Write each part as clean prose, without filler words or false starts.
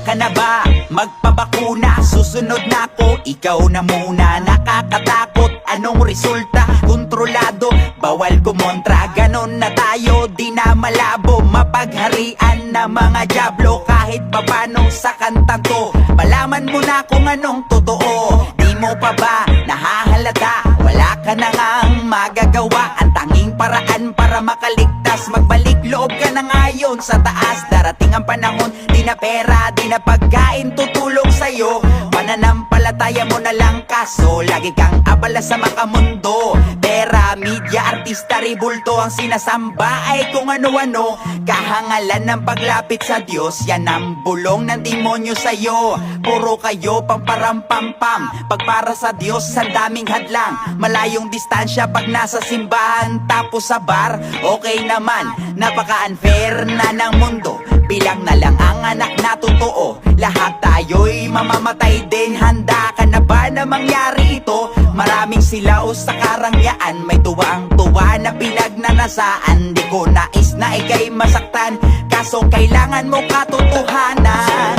ka na ba magpabakuna? Susunod na ako, ikaw na muna. Nakakatakot, anong resulta? Kontrolado, bawal kumontra. Ganon na tayo, di na malabo. Mapagharian na mga diablo. Kahit papano sa kantang to, malaman mo na kung anong totoo. Di mo pa ba nahahalata? Wala ka na ngang magagawa. Ang tanging paraan para makaligtas, magbalik loob ka na ngayon sa taas. Darating ang panahon, di na pera, di na pagkain tutulong sa'yo. Pananampalataya mo na lang, kaso lagi kang abala sa makamundo. Pera, media, artista, ribulto, ang sinasamba ay kung ano-ano. Kahangalan ng paglapit sa Diyos, yan ang bulong ng demonyo sa'yo. Puro kayo pamparampampam, pagpara sa Diyos ang daming hadlang. Malayong distansya pag nasa simbahan, tapos sa bar, okay naman. Napaka-unfair na ng mundo, bilang na lang ang anak na totoo. Lahat tayo'y mamamatay din, handa ka na ba na mangyari ito? Maraming silaw sa karangyaan, may tuwang-tuwa na pinagnanasaan. Di ko nais na ika'y masaktan, kaso kailangan mo katotohanan.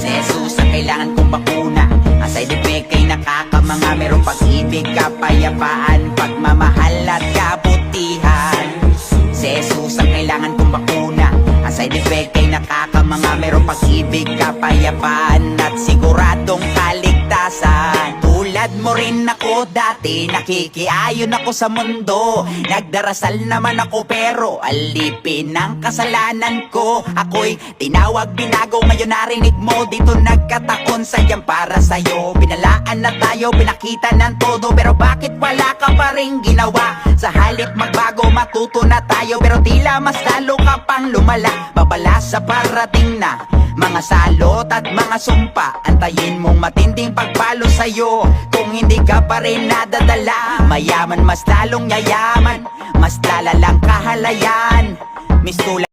Si Jesus ang kailangan kong bakuna. Ang side effect ay nakakamanga, merong pag-ibig, kapayapaan, pagmamahal at kabutihan. Si Jesus ang kailangan kong bakuna. Ang side effect ay nakakamanga, merong pag-ibig, kapayapaan at siguradong kaligtasan. Tulad mo rin ako dati, nakikiayon ako sa mundo. Nagdarasal naman ako pero alipin ang kasalanan ko. Ako'y tinawag, binago, ngayon narinig mo. Dito nagkatakon, sadyang para sa'yo. Pinalaan na tayo, pinakita ng todo, pero bakit wala ka pa rin ginawa? Sa halip magbago, matuto na tayo, pero tila mas lalo ka pang lumala. Babala sa parating na mga salot at mga sumpa. Antayin mong matinding pagpalo sa'yo. Kung hindi ka pa rin nadadala, mayaman mas lalong yayaman, mas lalalang kahalayan. Mistula